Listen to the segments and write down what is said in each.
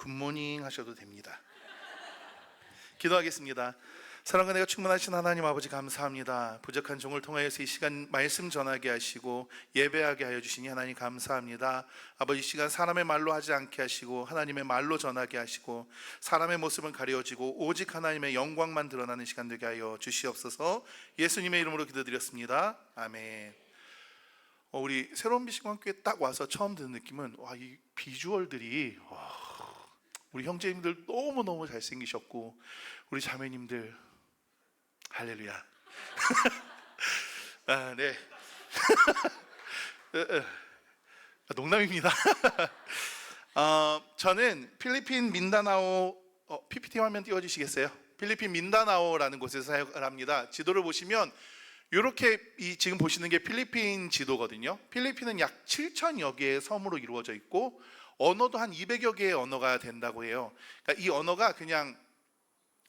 굿모닝 하셔도 됩니다. 기도하겠습니다. 사랑과 은혜가 충만하신 하나님 아버지 감사합니다. 부족한 종을 통하여서 이 시간 말씀 전하게 하시고 예배하게 하여 주시니 하나님 감사합니다. 아버지, 이 시간 사람의 말로 하지 않게 하시고 하나님의 말로 전하게 하시고 사람의 모습은 가려지고 오직 하나님의 영광만 드러나는 시간 되게 하여 주시옵소서. 예수님의 이름으로 기도드렸습니다. 아멘. 우리 새로운 비신학교에 딱 와서 처음 드는 느낌은 이 비주얼들이 우리 형제님들 너무너무 잘생기셨고 우리 자매님들 할렐루야. 네. 농담입니다. 저는 필리핀 민다나오 PPT 화면 띄워주시겠어요? 필리핀 민다나오라는 곳에서 사역을 합니다. 지도를 보시면 이렇게 지금 보시는 게 필리핀 지도거든요. 필리핀은 약 7천여 개의 섬으로 이루어져 있고 언어도 한 200여 개의 언어가 된다고 해요. 그러니까 이 언어가 그냥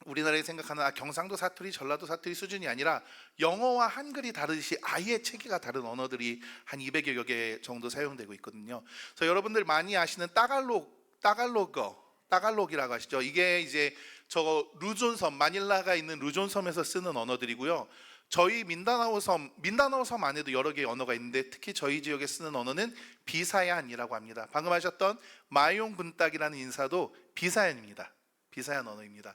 우리나라에 생각하는 경상도 사투리, 전라도 사투리 수준이 아니라 영어와 한글이 다르듯이 아예 체계가 다른 언어들이 한 200여 개 정도 사용되고 있거든요. 그래서 여러분들 많이 아시는 따갈록이라고 하시죠. 이게 이제 루존섬, 마닐라가 있는 루존섬에서 쓰는 언어들이고요. 저희 민다나오 섬 안에도 여러 개의 언어가 있는데 특히 저희 지역에 쓰는 언어는 비사얀이라고 합니다. 방금 하셨던 마용 분딱이라는 인사도 비사얀입니다. 비사얀 언어입니다.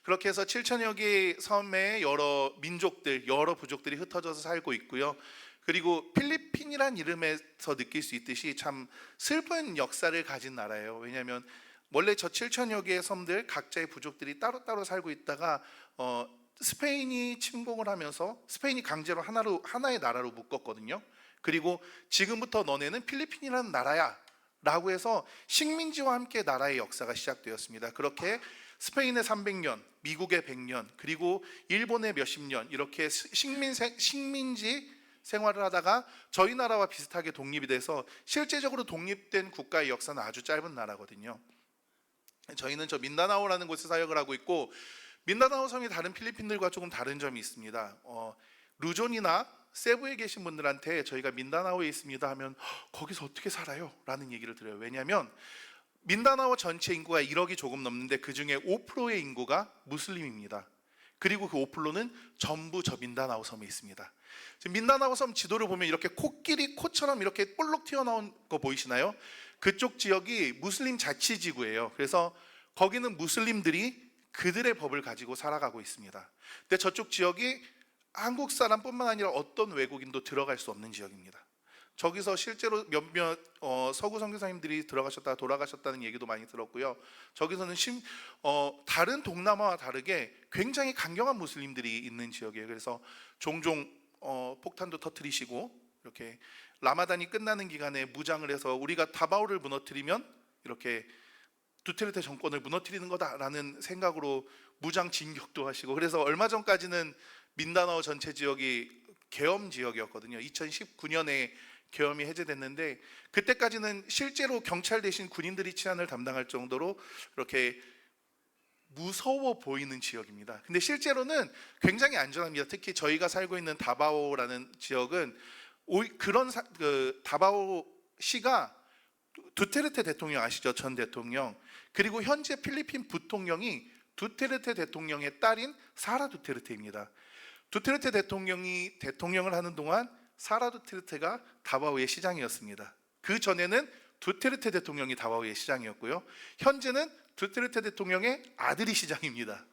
그렇게 해서 7천여 개의 섬에 여러 민족들, 여러 부족들이 흩어져서 살고 있고요. 그리고 필리핀이란 이름에서 느낄 수 있듯이 참 슬픈 역사를 가진 나라예요. 왜냐하면 원래 저 7천여 개의 섬들 각자의 부족들이 따로따로 살고 있다가 스페인이 침공을 하면서 스페인이 강제로 하나의 나라로 묶었거든요. 그리고 지금부터 너네는 필리핀이라는 나라야 라고 해서 식민지와 함께 나라의 역사가 시작되었습니다. 그렇게 스페인의 300년, 미국의 100년, 그리고 일본의 몇십 년 이렇게 식민지 생활을 하다가 저희 나라와 비슷하게 독립이 돼서 실제적으로 독립된 국가의 역사는 아주 짧은 나라거든요. 저희는 저 민다나오라는 곳에 사역을 하고 있고 민다나오 섬이 다른 필리핀들과 조금 다른 점이 있습니다. 루존이나 세부에 계신 분들한테 저희가 민다나오에 있습니다 하면 거기서 어떻게 살아요? 라는 얘기를 드려요. 왜냐하면 민다나오 전체 인구가 1억이 조금 넘는데 그 중에 5%의 인구가 무슬림입니다. 그리고 그 5%는 전부 저 민다나오 섬에 있습니다. 지금 민다나오 섬 지도를 보면 이렇게 코처럼 이렇게 볼록 튀어나온 거 보이시나요? 그쪽 지역이 무슬림 자치지구예요. 그래서 거기는 무슬림들이 그들의 법을 가지고 살아가고 있습니다. 근데 저쪽 지역이 한국 사람뿐만 아니라 어떤 외국인도 들어갈 수 없는 지역입니다. 저기서 실제로 몇몇 서구 선교사님들이 들어가셨다가 돌아가셨다는 얘기도 많이 들었고요. 저기서는 다른 동남아와 다르게 굉장히 강경한 무슬림들이 있는 지역이에요. 그래서 종종 폭탄도 터뜨리시고 이렇게 라마단이 끝나는 기간에 무장을 해서 우리가 다바오를 무너뜨리면 이렇게 두테르테 정권을 무너뜨리는 거다라는 생각으로 무장 진격도 하시고, 그래서 얼마 전까지는 민다나오 전체 지역이 계엄 지역이었거든요. 2019년에 계엄이 해제됐는데 그때까지는 실제로 경찰 대신 군인들이 치안을 담당할 정도로 이렇게 무서워 보이는 지역입니다. 근데 실제로는 굉장히 안전합니다. 특히 저희가 살고 있는 다바오라는 지역은 그런 다바오 시가 두테르테 대통령 아시죠? 전 대통령, 그리고 현재 필리핀 부통령이 두테르테 대통령의 딸인 사라 두테르테입니다. 두테르테 대통령이 대통령을 하는 동안 사라 두테르테가 다바오의 시장이었습니다. 그 전에는 두테르테 대통령이 다바오의 시장이었고요. 현재는 두테르테 대통령의 아들이 시장입니다.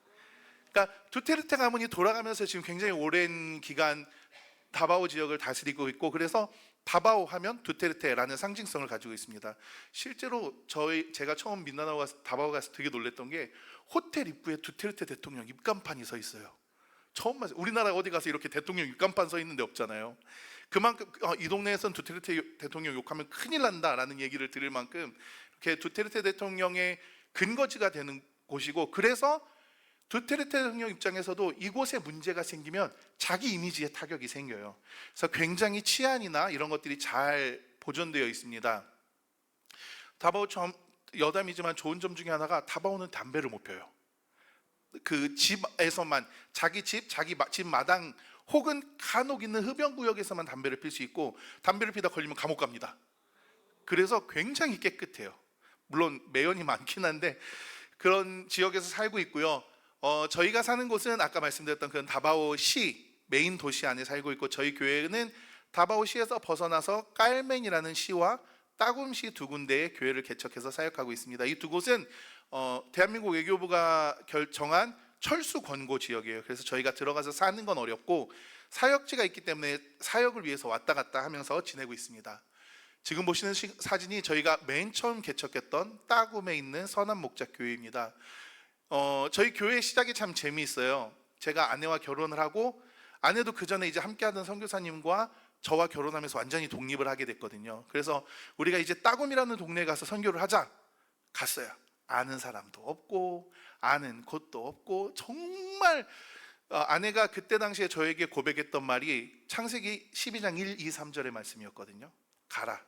그러니까 두테르테 가문이 돌아가면서 지금 굉장히 오랜 기간 다바오 지역을 다스리고 있고, 그래서 다바오 하면 두테르테라는 상징성을 가지고 있습니다. 실제로 제가 처음 민다나오 가서 다바오 가서 되게 놀랐던 게 호텔 입구에 두테르테 대통령 입간판이 서 있어요. 처음 봤어요. 우리나라 어디 가서 이렇게 대통령 입간판 서 있는 데 없잖아요. 그만큼 이 동네에선 두테르테 대통령 욕하면 큰일 난다라는 얘기를 들을 만큼 이렇게 두테르테 대통령의 근거지가 되는 곳이고, 그래서 두테르테 대통령 입장에서도 이곳에 문제가 생기면 자기 이미지에 타격이 생겨요. 그래서 굉장히 치안이나 이런 것들이 잘 보존되어 있습니다. 다바오 여담이지만 좋은 점 중에 하나가 다바오는 담배를 못 펴요. 그 집에서만 자기 집 마당 혹은 간혹 있는 흡연구역에서만 담배를 필 수 있고 담배를 피다 걸리면 감옥 갑니다. 그래서 굉장히 깨끗해요. 물론 매연이 많긴 한데 그런 지역에서 살고 있고요. 저희가 사는 곳은 아까 말씀드렸던 그런 다바오 시 메인 도시 안에 살고 있고, 저희 교회는 다바오 시에서 벗어나서 깔멘이라는 시와 따굼시 두 군데의 교회를 개척해서 사역하고 있습니다. 이 두 곳은 대한민국 외교부가 결정한 철수 권고 지역이에요. 그래서 저희가 들어가서 사는 건 어렵고 사역지가 있기 때문에 사역을 위해서 왔다 갔다 하면서 지내고 있습니다. 지금 보시는 사진이 저희가 맨 처음 개척했던 따굼에 있는 선한 목자 교회입니다. 저희 교회 시작이 참 재미있어요. 제가 아내와 결혼을 하고, 아내도 그 전에 이제 함께하던 선교사님과 저와 결혼하면서 완전히 독립을 하게 됐거든요. 그래서 우리가 이제 따굼이라는 동네에 가서 선교를 하자 갔어요. 아는 사람도 없고 아는 곳도 없고, 정말 아내가 그때 당시에 저에게 고백했던 말이 창세기 12장 1, 2, 3절의 말씀이었거든요. 가라.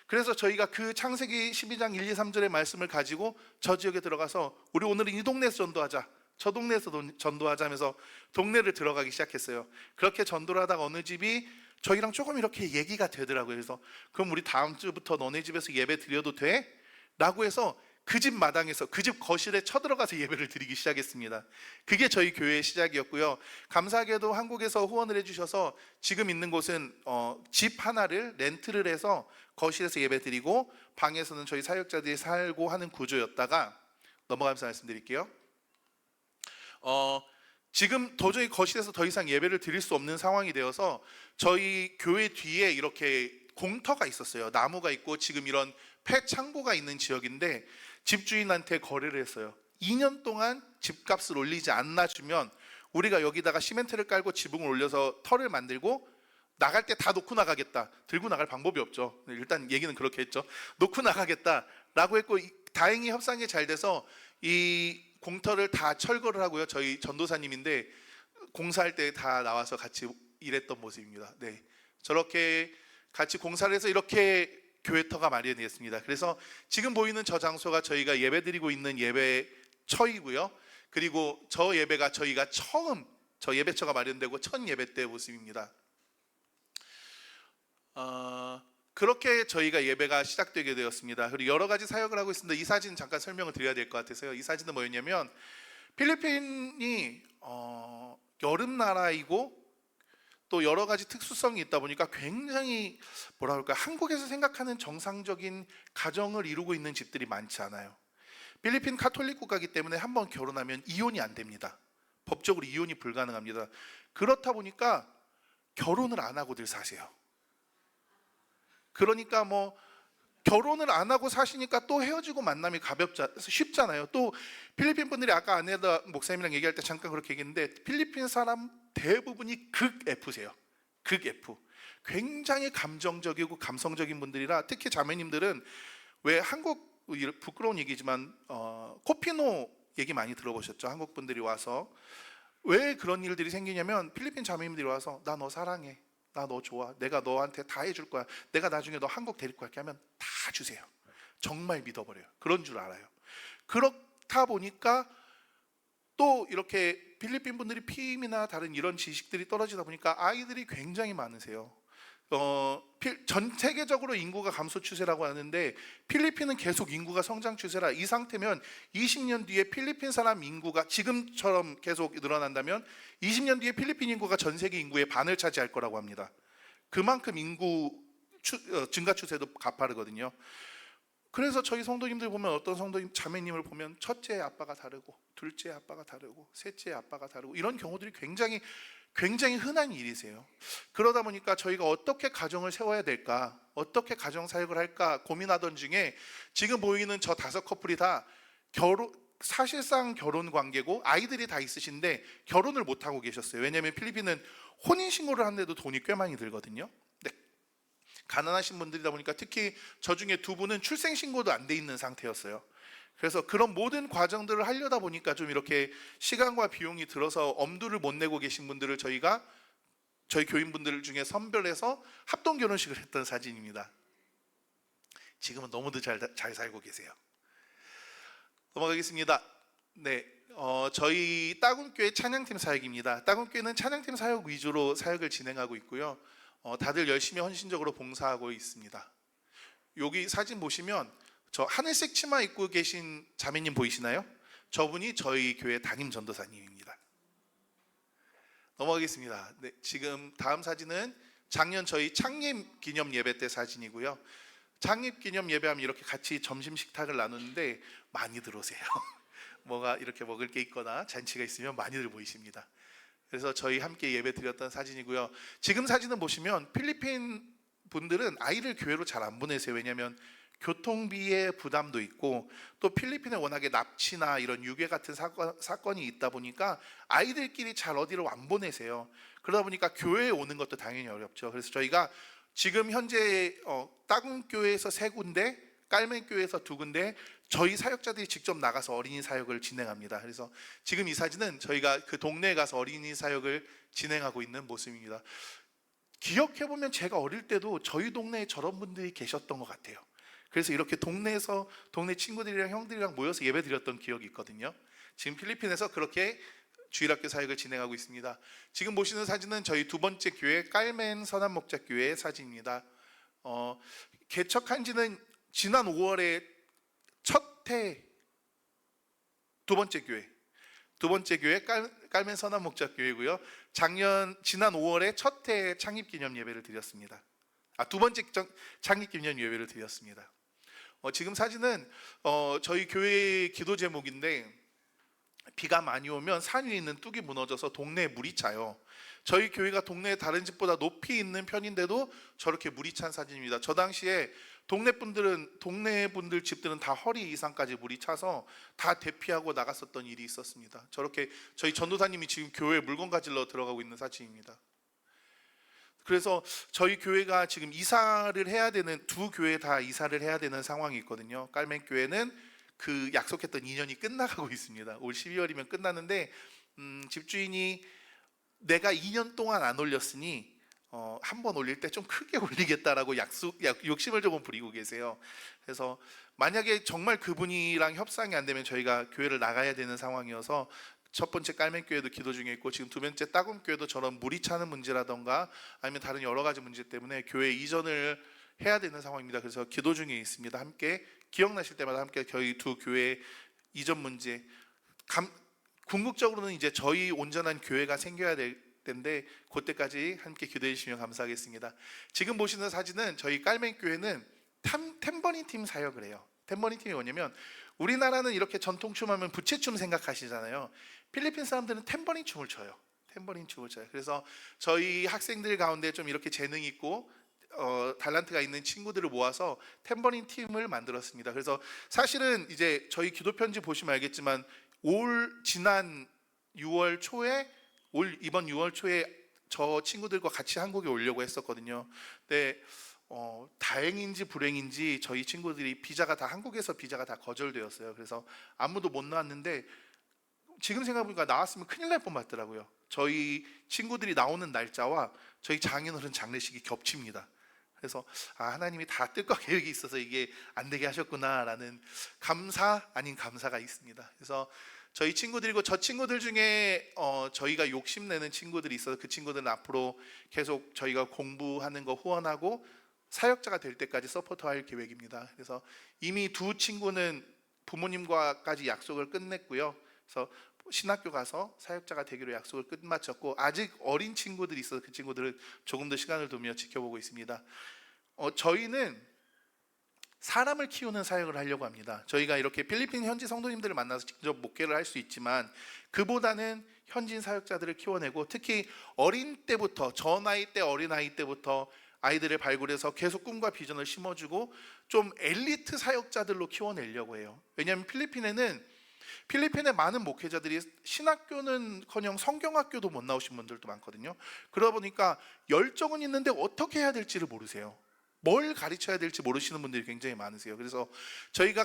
그래서 저희가 그 창세기 12장 1, 2, 3절의 말씀을 가지고 저 지역에 들어가서 우리 오늘은 이 동네에서 전도하자, 저 동네에서 전도하자 하면서 동네를 들어가기 시작했어요. 그렇게 전도를 하다가 어느 집이 저희랑 조금 이렇게 얘기가 되더라고요. 그래서 그럼 우리 다음 주부터 너네 집에서 예배 드려도 돼? 라고 해서 그 집 마당에서 그 집 거실에 쳐들어가서 예배를 드리기 시작했습니다. 그게 저희 교회의 시작이었고요. 감사하게도 한국에서 후원을 해주셔서 지금 있는 곳은 집 하나를 렌트를 해서 거실에서 예배 드리고 방에서는 저희 사역자들이 살고 하는 구조였다가, 넘어가면서 말씀드릴게요. 지금 도저히 거실에서 더 이상 예배를 드릴 수 없는 상황이 되어서 저희 교회 뒤에 이렇게 공터가 있었어요. 나무가 있고 지금 이런 폐창고가 있는 지역인데 집주인한테 거래를 했어요. 2년 동안 집값을 올리지 않나 주면 우리가 여기다가 시멘트를 깔고 지붕을 올려서 터를 만들고 나갈 때 다 놓고 나가겠다. 들고 나갈 방법이 없죠. 일단 얘기는 그렇게 했죠. 놓고 나가겠다라고 했고, 다행히 협상이 잘 돼서 이 공터를 다 철거를 하고요. 저희 전도사님인데 공사할 때 다 나와서 같이 일했던 모습입니다. 네, 저렇게 같이 공사를 해서 이렇게 교회터가 마련되었습니다. 그래서 지금 보이는 저 장소가 저희가 예배드리고 있는 예배처이고요. 그리고 저 예배가 저희가 처음 저 예배처가 마련되고 첫 예배 때의 모습입니다. 그렇게 저희가 예배가 시작되게 되었습니다. 그리고 여러 가지 사역을 하고 있습니다. 이 사진 잠깐 설명을 드려야 될 것 같아서요. 이 사진은 뭐였냐면, 필리핀이 여름 나라이고 또 여러 가지 특수성이 있다 보니까 굉장히 뭐라 그럴까, 한국에서 생각하는 정상적인 가정을 이루고 있는 집들이 많지 않아요. 필리핀 카톨릭 국가이기 때문에 한번 결혼하면 이혼이 안 됩니다. 법적으로 이혼이 불가능합니다. 그렇다 보니까 결혼을 안 하고들 사세요. 그러니까 뭐 결혼을 안 하고 사시니까 또 헤어지고 만남이 쉽잖아요. 또 필리핀 분들이, 아까 아내다 목사님이랑 얘기할 때 잠깐 그렇게 얘기했는데, 필리핀 사람 대부분이 극 F세요. 극 F. 굉장히 감정적이고 감성적인 분들이라, 특히 자매님들은 왜 한국, 부끄러운 얘기지만 코피노 얘기 많이 들어보셨죠? 한국 분들이 와서 왜 그런 일들이 생기냐면, 필리핀 자매님들이 와서 나 너 사랑해, 나 너 좋아, 내가 너한테 다 해줄 거야, 내가 나중에 너 한국 데리고 갈게 하면 다 주세요. 정말 믿어버려요. 그런 줄 알아요. 그렇다 보니까 또 이렇게 필리핀 분들이 피임이나 다른 이런 지식들이 떨어지다 보니까 아이들이 굉장히 많으세요. 전 세계적으로 인구가 감소 추세라고 하는데 필리핀은 계속 인구가 성장 추세라, 이 상태면 20년 뒤에 필리핀 사람 인구가 지금처럼 계속 늘어난다면 20년 뒤에 필리핀 인구가 전 세계 인구의 반을 차지할 거라고 합니다. 그만큼 인구 증가 추세도 가파르거든요. 그래서 저희 성도님들 보면, 어떤 성도님 자매님을 보면 첫째 아빠가 다르고 둘째 아빠가 다르고 셋째 아빠가 다르고 이런 경우들이 굉장히 흔한 일이세요. 그러다 보니까 저희가 어떻게 가정을 세워야 될까, 어떻게 가정 사역을 할까 고민하던 중에 지금 보이는 저 5커플이 다 사실상 결혼 관계고 아이들이 다 있으신데 결혼을 못 하고 계셨어요. 왜냐하면 필리핀은 혼인 신고를 하는데도 돈이 꽤 많이 들거든요. 가난하신 분들이다 보니까, 특히 저 중에 2분은 출생 신고도 안 돼 있는 상태였어요. 그래서 그런 모든 과정들을 하려다 보니까 좀 이렇게 시간과 비용이 들어서 엄두를 못 내고 계신 분들을 저희가 저희 교인분들 중에 선별해서 합동 결혼식을 했던 사진입니다. 지금은 너무도 잘 살고 계세요. 넘어가겠습니다. 네, 저희 따굼교회 찬양팀 사역입니다. 따굼교회는 찬양팀 사역 위주로 사역을 진행하고 있고요. 다들 열심히 헌신적으로 봉사하고 있습니다. 여기 사진 보시면 저 하늘색 치마 입고 계신 자매님 보이시나요? 저분이 저희 교회 담임 전도사님입니다. 넘어가겠습니다. 네, 지금 다음 사진은 작년 저희 창립 기념 예배 때 사진이고요. 창립 기념 예배하면 이렇게 같이 점심 식탁을 나누는데 많이 들어오세요. 뭐가 이렇게 먹을 게 있거나 잔치가 있으면 많이들 보이십니다. 그래서 저희 함께 예배 드렸던 사진이고요. 지금 사진을 보시면 필리핀 분들은 아이를 교회로 잘 안 보내세요. 왜냐하면 교통비의 부담도 있고 또 필리핀에 워낙에 납치나 이런 유괴 같은 사건이 있다 보니까 아이들끼리 잘 어디로 안 보내세요. 그러다 보니까 교회에 오는 것도 당연히 어렵죠. 그래서 저희가 지금 현재 따궁교회에서 3군데, 깔맨교회에서 2군데 저희 사역자들이 직접 나가서 어린이 사역을 진행합니다. 그래서 지금 이 사진은 저희가 그 동네에 가서 어린이 사역을 진행하고 있는 모습입니다. 기억해보면 제가 어릴 때도 저희 동네에 저런 분들이 계셨던 것 같아요. 그래서 이렇게 동네에서 동네 친구들이랑 형들이랑 모여서 예배 드렸던 기억이 있거든요. 지금 필리핀에서 그렇게 주일학교 사역을 진행하고 있습니다. 지금 보시는 사진은 저희 2번째 교회 깔멘 선한목자교회의 사진입니다. 개척한 지는 지난 5월에 첫해 두 번째 교회 깔멘 선한목자교회고요. 지난 5월에 첫해 창립기념 예배를 드렸습니다. 두 번째 창립기념 예배를 드렸습니다. 지금 사진은 저희 교회의 기도 제목인데 비가 많이 오면 산 위에 있는 뚝이 무너져서 동네에 물이 차요. 저희 교회가 동네 다른 집보다 높이 있는 편인데도 저렇게 물이 찬 사진입니다. 저 당시에 동네 분들 집들은 다 허리 이상까지 물이 차서 다 대피하고 나갔었던 일이 있었습니다. 저렇게 저희 전도사님이 지금 교회에 물건 가지러 들어가고 있는 사진입니다. 그래서 저희 교회가 지금 이사를 해야 되는, 2교회 다 이사를 해야 되는 상황이 있거든요. 깔멘 교회는 그 약속했던 2년이 끝나가고 있습니다. 올 12월이면 끝나는데 집주인이 내가 2년 동안 안 올렸으니 한 번 올릴 때 좀 크게 올리겠다라고 욕심을 조금 부리고 계세요. 그래서 만약에 정말 그분이랑 협상이 안 되면 저희가 교회를 나가야 되는 상황이어서 첫 번째 깔맨교회도 기도 중에 있고 지금 2번째 따궁교회도 저런 물이 차는 문제라던가 아니면 다른 여러 가지 문제 때문에 교회 이전을 해야 되는 상황입니다. 그래서 기도 중에 있습니다. 함께 기억나실 때마다 함께 저희 2교회 이전 문제, 궁극적으로는 이제 저희 온전한 교회가 생겨야 될 텐데 그때까지 함께 기도해 주시면 감사하겠습니다. 지금 보시는 사진은 저희 깔맨교회는 탬버린 팀 사역을 해요. 탬버린 팀이 뭐냐면 우리나라는 이렇게 전통춤 하면 부채춤 생각하시잖아요. 필리핀 사람들은 탬버린 춤을 춰요. 그래서 저희 학생들 가운데 좀 이렇게 재능 있고 달란트가 있는 친구들을 모아서 탬버린 팀을 만들었습니다. 그래서 사실은 이제 저희 기도 편지 보시면 알겠지만 지난 6월 초에 이번 6월 초에 저 친구들과 같이 한국에 오려고 했었거든요. 근데 다행인지 불행인지 저희 친구들이 한국에서 비자가 다 거절되었어요. 그래서 아무도 못 나왔는데 지금 생각해보니까 나왔으면 큰일 날 뻔했더라고요. 저희 친구들이 나오는 날짜와 저희 장인어른 장례식이 겹칩니다. 그래서 하나님이 다 뜻과 계획이 있어서 이게 안 되게 하셨구나라는 감사 아닌 감사가 있습니다. 그래서 저희 친구들이고 저 친구들 중에 저희가 욕심내는 친구들이 있어서 그 친구들은 앞으로 계속 저희가 공부하는 거 후원하고 사역자가 될 때까지 서포트할 계획입니다. 그래서 이미 2 친구는 부모님과까지 약속을 끝냈고요. 그래서 신학교 가서 사역자가 되기로 약속을 끝마쳤고 아직 어린 친구들이 있어서 그 친구들은 조금 더 시간을 두며 지켜보고 있습니다. 저희는 사람을 키우는 사역을 하려고 합니다. 저희가 이렇게 필리핀 현지 성도님들을 만나서 직접 목회를 할 수 있지만 그보다는 현지인 사역자들을 키워내고 특히 어린 때부터 어린 아이 때부터 아이들을 발굴해서 계속 꿈과 비전을 심어주고 좀 엘리트 사역자들로 키워내려고 해요. 왜냐하면 필리핀의 많은 목회자들이 신학교는커녕 성경학교도 못 나오신 분들도 많거든요. 그러다 보니까 열정은 있는데 어떻게 해야 될지를 모르세요. 뭘 가르쳐야 될지 모르시는 분들이 굉장히 많으세요. 그래서 저희가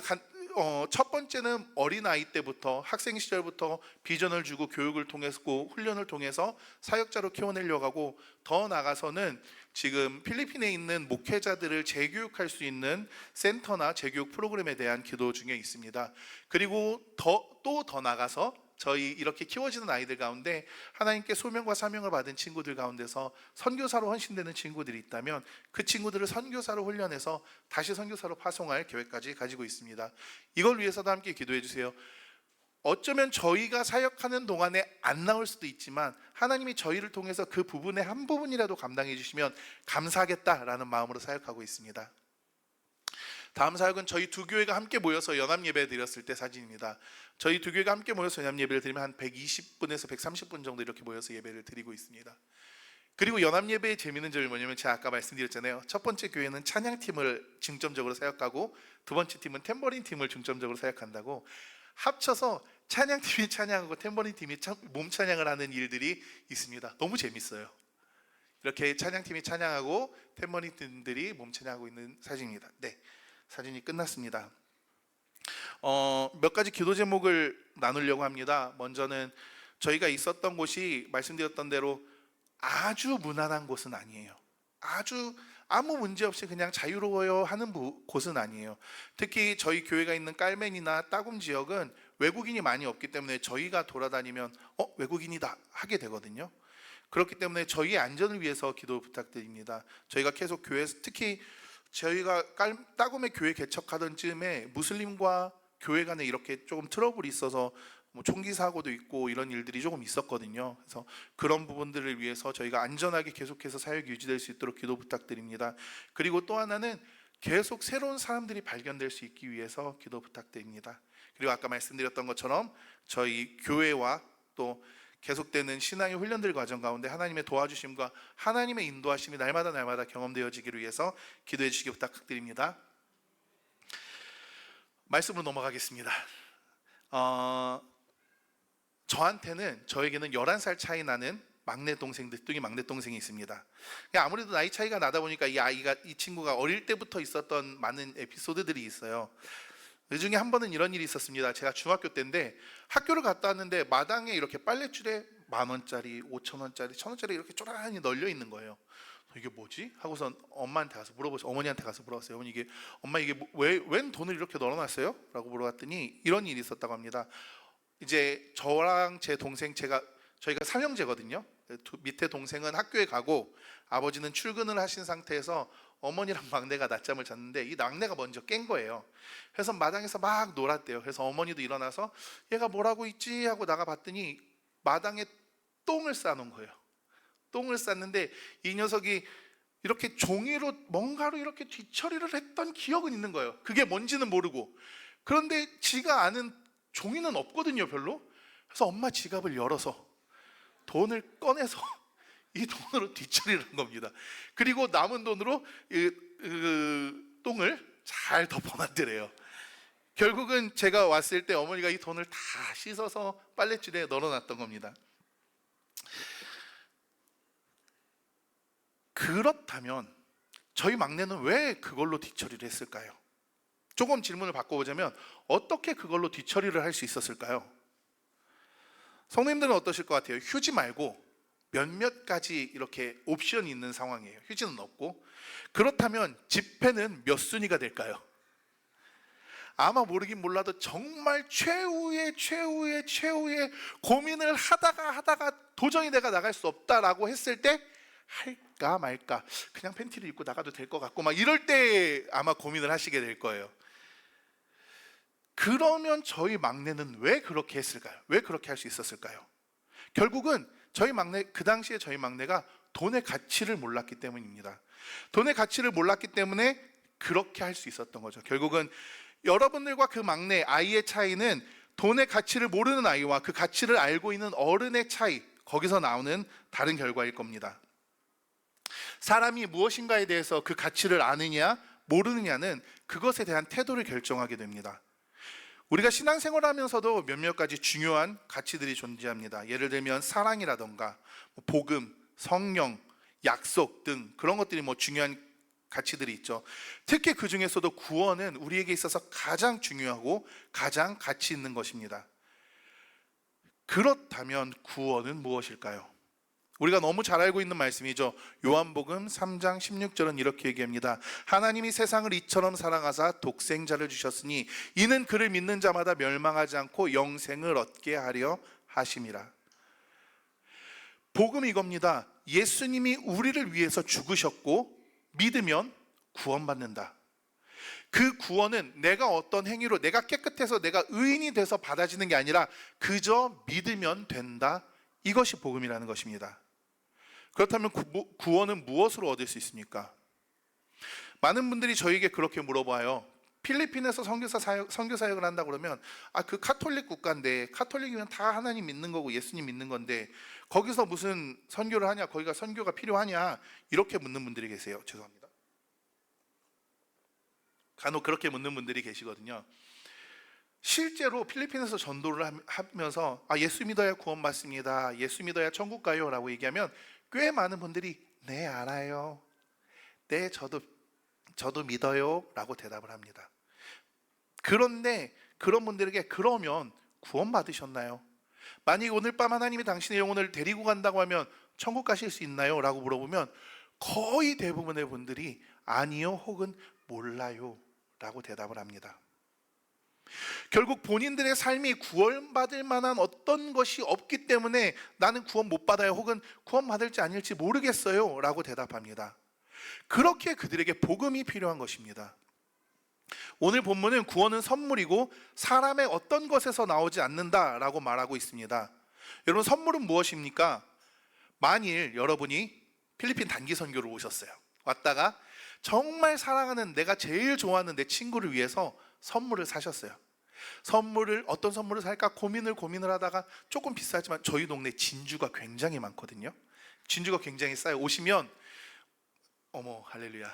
첫 번째는 어린 아이 때부터 학생 시절부터 비전을 주고 교육을 통해서 훈련을 통해서 사역자로 키워내려고 하고 더 나아가서는 지금 필리핀에 있는 목회자들을 재교육할 수 있는 센터나 재교육 프로그램에 대한 기도 중에 있습니다. 그리고 더 나아가서 저희 이렇게 키워지는 아이들 가운데 하나님께 소명과 사명을 받은 친구들 가운데서 선교사로 헌신되는 친구들이 있다면 그 친구들을 선교사로 훈련해서 다시 선교사로 파송할 계획까지 가지고 있습니다. 이걸 위해서도 함께 기도해 주세요. 어쩌면 저희가 사역하는 동안에 안 나올 수도 있지만 하나님이 저희를 통해서 그 부분의 한 부분이라도 감당해 주시면 감사하겠다라는 마음으로 사역하고 있습니다. 다음 사역은 저희 두 교회가 함께 모여서 연합 예배 드렸을 때 사진입니다. 저희 두 교회가 함께 모여서 연합 예배를 드리면 한 120분에서 130분 정도 이렇게 모여서 예배를 드리고 있습니다. 그리고 연합 예배의 재미있는 점이 뭐냐면 제가 아까 말씀드렸잖아요. 첫 번째 교회는 찬양팀을 중점적으로 사역하고 두 번째 팀은 탬버린 팀을 중점적으로 사역한다고 합쳐서 찬양팀이 찬양하고 탬버린 팀이 몸 찬양을 하는 일들이 있습니다. 너무 재밌어요. 이렇게 찬양팀이 찬양하고 탬버린 팀들이 몸 찬양하고 있는 사진입니다. 네, 사진이 끝났습니다. 몇 가지 기도 제목을 나누려고 합니다. 먼저는 저희가 있었던 곳이 말씀드렸던 대로 아주 무난한 곳은 아니에요. 아주 아무 문제 없이 그냥 자유로워요 하는 곳은 아니에요. 특히 저희 교회가 있는 깔맨이나 따굼 지역은 외국인이 많이 없기 때문에 저희가 돌아다니면 외국인이다 하게 되거든요. 그렇기 때문에 저희의 안전을 위해서 기도 부탁드립니다. 저희가 계속 교회, 특히 저희가 따굼의 교회 개척하던 즈음에 무슬림과 교회 간에 이렇게 조금 트러블이 있어서 총기 사고도 있고 이런 일들이 조금 있었거든요. 그래서 그런 부분들을 위해서 저희가 안전하게 계속해서 사역이 유지될 수 있도록 기도 부탁드립니다. 그리고 또 하나는 계속 새로운 사람들이 발견될 수 있기 위해서 기도 부탁드립니다. 그리고 아까 말씀드렸던 것처럼 저희 교회와 또 계속되는 신앙의 훈련들 과정 가운데 하나님의 도와주심과 하나님의 인도하심이 날마다 경험되어지기를 위해서 기도해 주시기 부탁드립니다. 말씀으로 넘어가겠습니다. 저에게는 11살 차이 나는 막내 동생, 늦둥이 막내 동생이 있습니다. 아무래도 나이 차이가 나다 보니까 이 친구가 어릴 때부터 있었던 많은 에피소드들이 있어요. 그 중에 한 번은 이런 일이 있었습니다. 제가 중학교 때인데 학교를 갔다 왔는데 마당에 이렇게 빨랫줄에 10,000원짜리, 5,000원짜리, 1,000원짜리 이렇게 쪼라니 널려 있는 거예요. 이게 뭐지? 하고선 어머니한테 가서 물어봤어요. 엄마 이게 웬 돈을 이렇게 널어놨어요? 라고 물어봤더니 이런 일이 있었다고 합니다. 이제 저랑 제 동생, 저희가 삼형제거든요. 밑에 동생은 학교에 가고 아버지는 출근을 하신 상태에서 어머니랑 막내가 낮잠을 잤는데 이 막내가 먼저 깬 거예요. 그래서 마당에서 막 놀았대요. 그래서 어머니도 일어나서 얘가 뭐라고 있지 하고 나가봤더니 마당에 똥을 싸놓은 거예요. 똥을 쌌는데 이 녀석이 이렇게 종이로 뭔가로 이렇게 뒤처리를 했던 기억은 있는 거예요. 그게 뭔지는 모르고. 그런데 지가 아는 종이는 없거든요, 별로. 그래서 엄마 지갑을 열어서 돈을 꺼내서 이 돈으로 뒤처리를 한 겁니다. 그리고 남은 돈으로 똥을 잘 덮어놨더래요. 결국은 제가 왔을 때 어머니가 이 돈을 다 씻어서 빨랫줄에 널어놨던 겁니다. 그렇다면 저희 막내는 왜 그걸로 뒤처리를 했을까요? 조금 질문을 바꿔보자면 어떻게 그걸로 뒤처리를 할 수 있었을까요? 성도님들은 어떠실 것 같아요? 휴지 말고 몇몇 가지 이렇게 옵션이 있는 상황이에요. 휴지는 없고. 그렇다면 지폐는 몇 순위가 될까요? 아마 모르긴 몰라도 정말 최후의 고민을 하다가 도저히 내가 나갈 수 없다라고 했을 때 할까 말까, 그냥 팬티를 입고 나가도 될 것 같고 막 이럴 때 아마 고민을 하시게 될 거예요. 그러면 저희 막내는 왜 그렇게 했을까요? 왜 그렇게 할 수 있었을까요? 결국은 그 당시에 저희 막내가 돈의 가치를 몰랐기 때문입니다. 돈의 가치를 몰랐기 때문에 그렇게 할 수 있었던 거죠. 결국은 여러분들과 그 막내 아이의 차이는 돈의 가치를 모르는 아이와 그 가치를 알고 있는 어른의 차이, 거기서 나오는 다른 결과일 겁니다. 사람이 무엇인가에 대해서 그 가치를 아느냐 모르느냐는 그것에 대한 태도를 결정하게 됩니다. 우리가 신앙생활을 하면서도 몇몇 가지 중요한 가치들이 존재합니다. 예를 들면 사랑이라던가 복음, 성령, 약속 등 그런 것들이 중요한 가치들이 있죠. 특히 그 중에서도 구원은 우리에게 있어서 가장 중요하고 가장 가치 있는 것입니다. 그렇다면 구원은 무엇일까요? 우리가 너무 잘 알고 있는 말씀이죠. 요한복음 3장 16절은 이렇게 얘기합니다. 하나님이 세상을 이처럼 사랑하사 독생자를 주셨으니 이는 그를 믿는 자마다 멸망하지 않고 영생을 얻게 하려 하심이라. 복음이 이겁니다. 예수님이 우리를 위해서 죽으셨고 믿으면 구원받는다. 그 구원은 내가 어떤 행위로, 내가 깨끗해서 내가 의인이 돼서 받아지는 게 아니라 그저 믿으면 된다. 이것이 복음이라는 것입니다. 그렇다면 구원은 무엇으로 얻을 수 있습니까? 많은 분들이 저에게 그렇게 물어봐요. 필리핀에서 선교 사역을 한다 그러면 그 카톨릭 국가인데, 카톨릭이면 다 하나님 믿는 거고 예수님 믿는 건데 거기서 무슨 선교를 하냐, 거기가 선교가 필요하냐, 이렇게 묻는 분들이 계세요. 죄송합니다. 간혹 그렇게 묻는 분들이 계시거든요. 실제로 필리핀에서 전도를 하면서 예수 믿어야 구원받습니다, 예수 믿어야 천국 가요 라고 얘기하면 꽤 많은 분들이 네 알아요, 네 저도 믿어요 라고 대답을 합니다. 그런데 그런 분들에게 그러면 구원받으셨나요? 만약 오늘 밤 하나님이 당신의 영혼을 데리고 간다고 하면 천국 가실 수 있나요? 라고 물어보면 거의 대부분의 분들이 아니요 혹은 몰라요 라고 대답을 합니다. 결국 본인들의 삶이 구원받을 만한 어떤 것이 없기 때문에 나는 구원 못 받아요 혹은 구원받을지 아닐지 모르겠어요 라고 대답합니다. 그렇게 그들에게 복음이 필요한 것입니다. 오늘 본문은 구원은 선물이고 사람의 어떤 것에서 나오지 않는다라고 말하고 있습니다. 여러분, 선물은 무엇입니까? 만일 여러분이 필리핀 단기 선교를 오셨어요. 왔다가 정말 사랑하는, 내가 제일 좋아하는 내 친구를 위해서 선물을 사셨어요. 어떤 선물을 살까 고민을 하다가 조금 비싸지만 저희 동네 진주가 굉장히 많거든요. 진주가 굉장히 싸요. 오시면 어머 할렐루야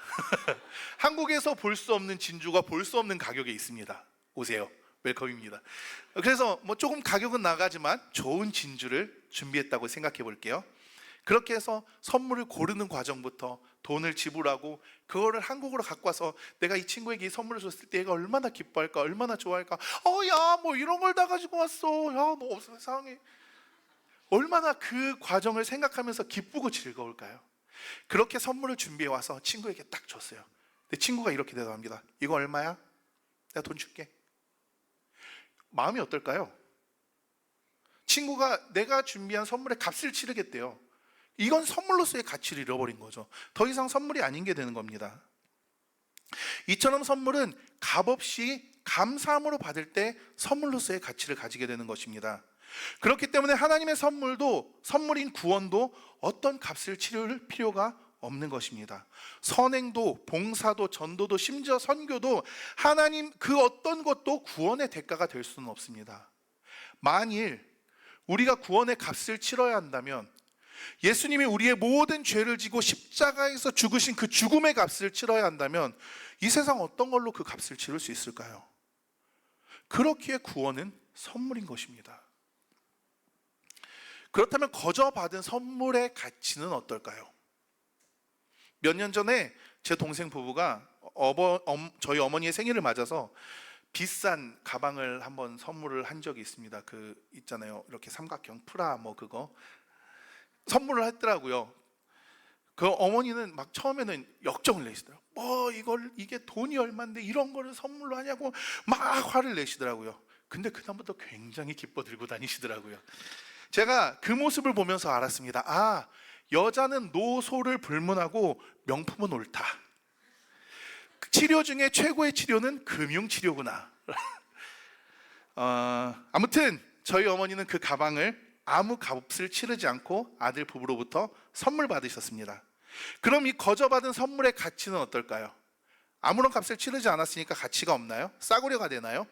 한국에서 볼 수 없는 진주가 볼 수 없는 가격에 있습니다. 오세요. 웰컴입니다. 그래서 조금 가격은 나가지만 좋은 진주를 준비했다고 생각해 볼게요. 그렇게 해서 선물을 고르는 과정부터 돈을 지불하고 그거를 한국으로 갖고 와서 내가 이 친구에게 이 선물을 줬을 때 얘가 얼마나 기뻐할까, 얼마나 좋아할까. 야 이런 걸 다 가지고 왔어. 야 너 세상에, 얼마나 그 과정을 생각하면서 기쁘고 즐거울까요? 그렇게 선물을 준비해 와서 친구에게 딱 줬어요. 근데 친구가 이렇게 대답합니다. 이거 얼마야? 내가 돈 줄게. 마음이 어떨까요? 친구가 내가 준비한 선물의 값을 치르겠대요. 이건 선물로서의 가치를 잃어버린 거죠. 더 이상 선물이 아닌 게 되는 겁니다. 이처럼 선물은 값없이 감사함으로 받을 때 선물로서의 가치를 가지게 되는 것입니다. 그렇기 때문에 하나님의 선물인 구원도 어떤 값을 치를 필요가 없는 것입니다. 선행도, 봉사도, 전도도, 심지어 선교도 하나님 그 어떤 것도 구원의 대가가 될 수는 없습니다. 만일 우리가 구원의 값을 치러야 한다면, 예수님이 우리의 모든 죄를 지고 십자가에서 죽으신 그 죽음의 값을 치러야 한다면 이 세상 어떤 걸로 그 값을 치를 수 있을까요? 그렇기에 구원은 선물인 것입니다. 그렇다면 거저 받은 선물의 가치는 어떨까요? 몇 년 전에 제 동생 부부가 저희 어머니의 생일을 맞아서 비싼 가방을 한번 선물을 한 적이 있습니다. 그 있잖아요, 이렇게 삼각형 프라 그거 선물을 했더라고요. 그 어머니는 막 처음에는 역정을 내시더라고요. 이게 돈이 얼마인데 이런 거를 선물로 하냐고 막 화를 내시더라고요. 근데 그다음부터 굉장히 기뻐 들고 다니시더라고요. 제가 그 모습을 보면서 알았습니다. 여자는 노소를 불문하고 명품은 옳다. 치료 중에 최고의 치료는 금융치료구나. 아무튼 저희 어머니는 그 가방을 아무 값을 치르지 않고 아들 부부로부터 선물 받으셨습니다. 그럼 이 거저 받은 선물의 가치는 어떨까요? 아무런 값을 치르지 않았으니까 가치가 없나요? 싸구려가 되나요?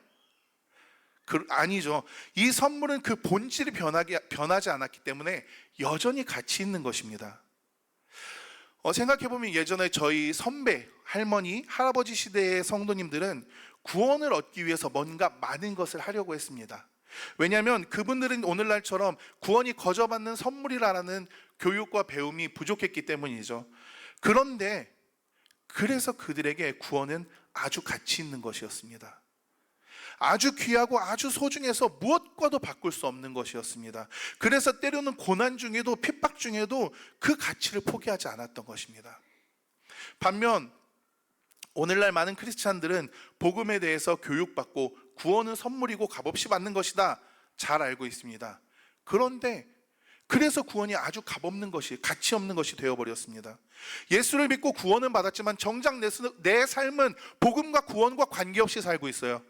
아니죠. 이 선물은 그 본질이 변하지 않았기 때문에 여전히 가치 있는 것입니다. 생각해보면 예전에 저희 선배, 할머니, 할아버지 시대의 성도님들은 구원을 얻기 위해서 뭔가 많은 것을 하려고 했습니다. 왜냐하면 그분들은 오늘날처럼 구원이 거저 받는 선물이라는 교육과 배움이 부족했기 때문이죠. 그래서 그들에게 구원은 아주 가치 있는 것이었습니다. 아주 귀하고 아주 소중해서 무엇과도 바꿀 수 없는 것이었습니다. 그래서 때로는 고난 중에도 핍박 중에도 그 가치를 포기하지 않았던 것입니다. 반면 오늘날 많은 크리스찬들은 복음에 대해서 교육받고 구원은 선물이고 값없이 받는 것이다 잘 알고 있습니다. 그런데 그래서 구원이 아주 값없는 것이, 가치 없는 것이 되어버렸습니다. 예수를 믿고 구원은 받았지만 정작 내 삶은 복음과 구원과 관계없이 살고 있어요.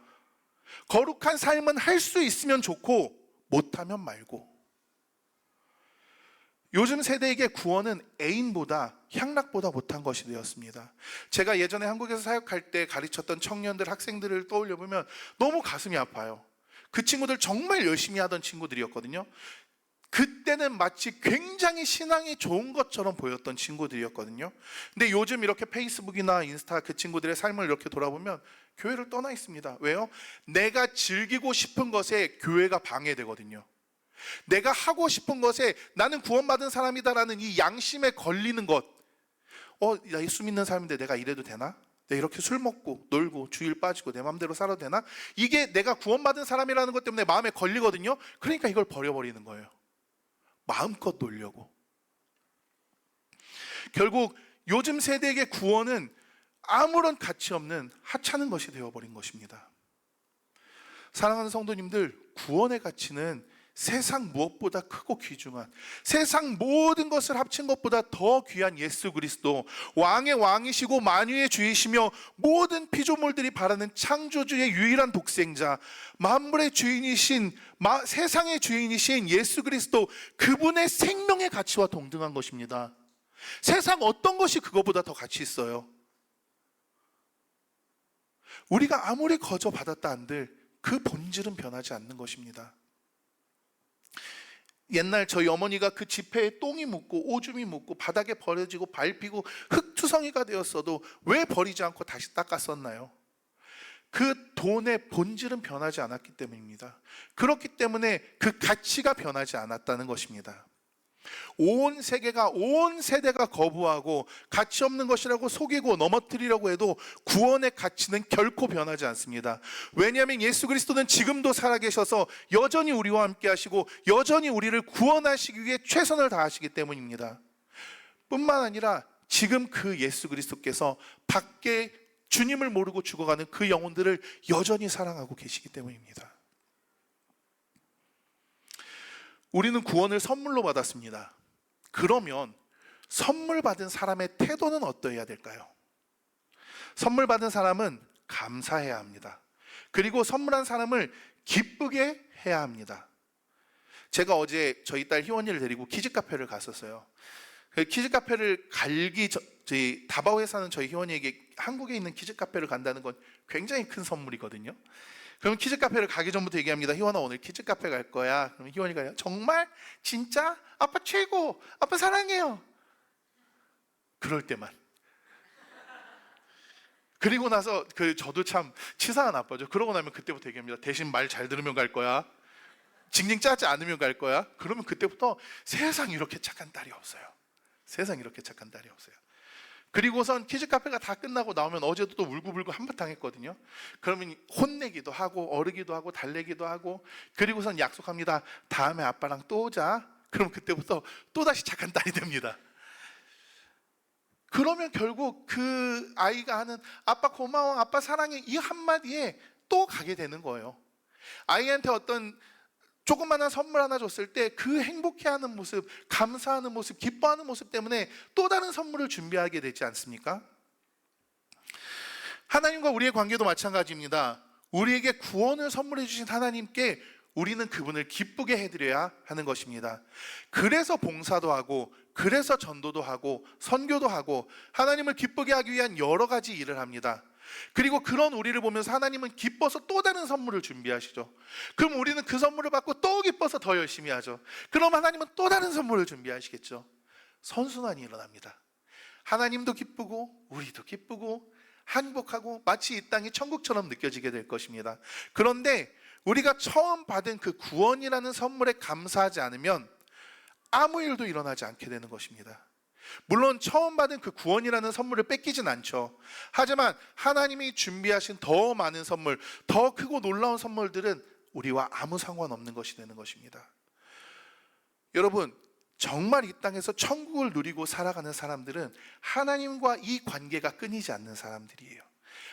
거룩한 삶은 할 수 있으면 좋고 못하면 말고. 요즘 세대에게 구원은 애인보다 향락보다 못한 것이 되었습니다. 제가 예전에 한국에서 사역할 때 가르쳤던 청년들, 학생들을 떠올려 보면 너무 가슴이 아파요. 그 친구들 정말 열심히 하던 친구들이었거든요. 그때는 마치 굉장히 신앙이 좋은 것처럼 보였던 친구들이었거든요. 근데 요즘 이렇게 페이스북이나 인스타 그 친구들의 삶을 이렇게 돌아보면 교회를 떠나 있습니다. 왜요? 내가 즐기고 싶은 것에 교회가 방해되거든요. 내가 하고 싶은 것에 나는 구원받은 사람이다라는 이 양심에 걸리는 것. 나 예수 믿는 사람인데 내가 이래도 되나? 내가 이렇게 술 먹고 놀고 주일 빠지고 내 마음대로 살아도 되나? 이게 내가 구원받은 사람이라는 것 때문에 마음에 걸리거든요. 그러니까 이걸 버려버리는 거예요. 마음껏 놀려고. 결국 요즘 세대에게 구원은 아무런 가치 없는 하찮은 것이 되어버린 것입니다. 사랑하는 성도님들, 구원의 가치는 세상 무엇보다 크고 귀중한, 세상 모든 것을 합친 것보다 더 귀한 예수 그리스도, 왕의 왕이시고 만유의 주이시며 모든 피조물들이 바라는 창조주의 유일한 독생자, 만물의 주인이신, 세상의 주인이신 예수 그리스도, 그분의 생명의 가치와 동등한 것입니다. 세상 어떤 것이 그거보다 더 가치 있어요? 우리가 아무리 거저 받았다 한들 그 본질은 변하지 않는 것입니다. 옛날 저희 어머니가 그 지폐에 똥이 묻고 오줌이 묻고 바닥에 버려지고 밟히고 흙투성이가 되었어도 왜 버리지 않고 다시 닦았었나요? 그 돈의 본질은 변하지 않았기 때문입니다. 그렇기 때문에 그 가치가 변하지 않았다는 것입니다. 온 세계가, 온 세대가 거부하고 가치 없는 것이라고 속이고 넘어뜨리려고 해도 구원의 가치는 결코 변하지 않습니다. 왜냐하면 예수 그리스도는 지금도 살아계셔서 여전히 우리와 함께 하시고 여전히 우리를 구원하시기 위해 최선을 다하시기 때문입니다. 뿐만 아니라 지금 그 예수 그리스도께서 밖에 주님을 모르고 죽어가는 그 영혼들을 여전히 사랑하고 계시기 때문입니다. 우리는 구원을 선물로 받았습니다. 그러면 선물 받은 사람의 태도는 어떠해야 될까요? 선물 받은 사람은 감사해야 합니다. 그리고 선물한 사람을 기쁘게 해야 합니다. 제가 어제 저희 딸 희원이를 데리고 키즈 카페를 갔었어요. 그 키즈 카페를 저희 다바오에 사는 저희 희원이에게 한국에 있는 키즈 카페를 간다는 건 굉장히 큰 선물이거든요. 그럼 키즈 카페를 가기 전부터 얘기합니다. 희원아, 오늘 키즈 카페 갈 거야. 그럼 희원이가 정말? 진짜? 아빠 최고! 아빠 사랑해요! 그럴 때만. 그리고 나서 저도 참 치사한 아빠죠. 그러고 나면 그때부터 얘기합니다. 대신 말 잘 들으면 갈 거야. 징징 짜지 않으면 갈 거야. 그러면 그때부터 세상 이렇게 착한 딸이 없어요. 세상 이렇게 착한 딸이 없어요. 그리고선 키즈 카페가 다 끝나고 나오면 어제도 또 울고불고 한바탕 했거든요. 그러면 혼내기도 하고 어르기도 하고 달래기도 하고, 그리고선 약속합니다. 다음에 아빠랑 또 오자. 그럼 그때부터 또다시 착한 딸이 됩니다. 그러면 결국 그 아이가 하는 아빠 고마워, 아빠 사랑해, 이 한마디에 또 가게 되는 거예요. 아이한테 어떤 조그마한 선물 하나 줬을 때 그 행복해하는 모습, 감사하는 모습, 기뻐하는 모습 때문에 또 다른 선물을 준비하게 되지 않습니까? 하나님과 우리의 관계도 마찬가지입니다. 우리에게 구원을 선물해 주신 하나님께 우리는 그분을 기쁘게 해드려야 하는 것입니다. 그래서 봉사도 하고, 그래서 전도도 하고, 선교도 하고, 하나님을 기쁘게 하기 위한 여러 가지 일을 합니다. 그리고 그런 우리를 보면서 하나님은 기뻐서 또 다른 선물을 준비하시죠. 그럼 우리는 그 선물을 받고 또 기뻐서 더 열심히 하죠. 그럼 하나님은 또 다른 선물을 준비하시겠죠. 선순환이 일어납니다. 하나님도 기쁘고 우리도 기쁘고 행복하고 마치 이 땅이 천국처럼 느껴지게 될 것입니다. 그런데 우리가 처음 받은 그 구원이라는 선물에 감사하지 않으면 아무 일도 일어나지 않게 되는 것입니다. 물론 처음 받은 그 구원이라는 선물을 뺏기진 않죠. 하지만 하나님이 준비하신 더 많은 선물, 더 크고 놀라운 선물들은 우리와 아무 상관없는 것이 되는 것입니다. 여러분, 정말 이 땅에서 천국을 누리고 살아가는 사람들은 하나님과 이 관계가 끊이지 않는 사람들이에요.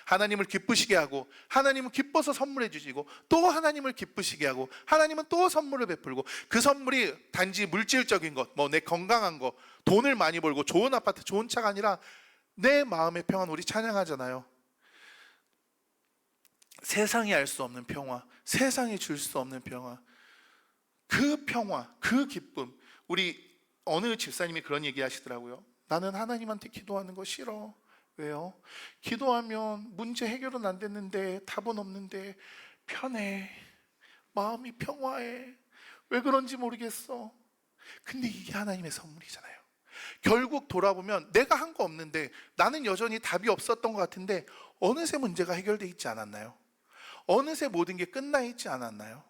하나님을 기쁘시게 하고, 하나님은 기뻐서 선물해 주시고, 또 하나님을 기쁘시게 하고, 하나님은 또 선물을 베풀고, 그 선물이 단지 물질적인 것, 내 건강한 것, 돈을 많이 벌고 좋은 아파트, 좋은 차가 아니라 내 마음의 평안. 우리 찬양하잖아요. 세상이 알 수 없는 평화, 세상이 줄 수 없는 평화, 그 평화, 그 기쁨. 우리 어느 집사님이 그런 얘기 하시더라고요. 나는 하나님한테 기도하는 거 싫어. 왜요? 기도하면 문제 해결은 안 됐는데, 답은 없는데 편해, 마음이 평화해. 왜 그런지 모르겠어. 근데 이게 하나님의 선물이잖아요. 결국 돌아보면 내가 한 거 없는데, 나는 여전히 답이 없었던 것 같은데 어느새 문제가 해결되어 있지 않았나요? 어느새 모든 게 끝나 있지 않았나요?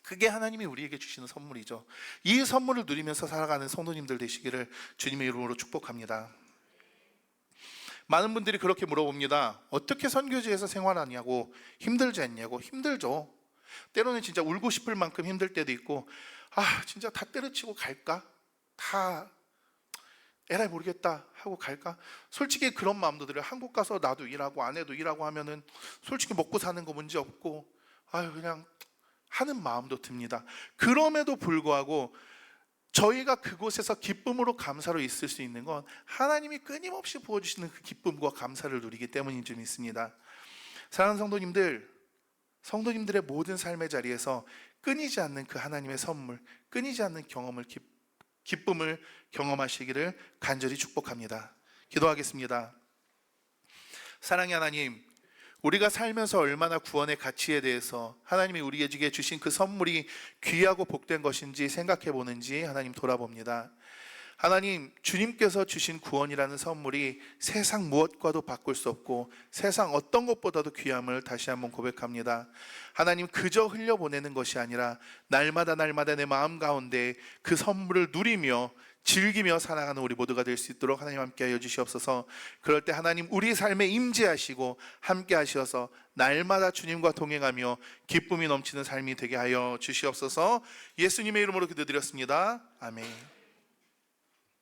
그게 하나님이 우리에게 주시는 선물이죠. 이 선물을 누리면서 살아가는 성도님들 되시기를 주님의 이름으로 축복합니다. 많은 분들이 그렇게 물어봅니다. 어떻게 선교지에서 생활하냐고. 힘들지 않냐고. 힘들죠. 때로는 진짜 울고 싶을 만큼 힘들 때도 있고, 진짜 다 때려치고 갈까? 다 에라이 모르겠다 하고 갈까? 솔직히 그런 마음도 들어요. 한국 가서 나도 일하고 아내도 일하고 하면은 솔직히 먹고 사는 거 문제 없고, 그냥 하는 마음도 듭니다. 그럼에도 불구하고 저희가 그곳에서 기쁨으로 감사로 있을 수 있는 건 하나님이 끊임없이 부어주시는 그 기쁨과 감사를 누리기 때문인 줄 믿습니다. 사랑하는 성도님들, 성도님들의 모든 삶의 자리에서 끊이지 않는 그 하나님의 선물, 끊이지 않는 기쁨을 경험하시기를 간절히 축복합니다. 기도하겠습니다. 사랑의 하나님, 우리가 살면서 얼마나 구원의 가치에 대해서 하나님이 우리에게 주신 그 선물이 귀하고 복된 것인지 생각해 보는지 하나님 돌아봅니다. 하나님, 주님께서 주신 구원이라는 선물이 세상 무엇과도 바꿀 수 없고 세상 어떤 것보다도 귀함을 다시 한번 고백합니다. 하나님, 그저 흘려보내는 것이 아니라 날마다 내 마음 가운데 그 선물을 누리며 즐기며 살아가는 우리 모두가 될 수 있도록 하나님 함께하여 주시옵소서. 그럴 때 하나님, 우리 삶에 임재하시고 함께하셔서 날마다 주님과 동행하며 기쁨이 넘치는 삶이 되게 하여 주시옵소서. 예수님의 이름으로 기도드렸습니다. 아멘.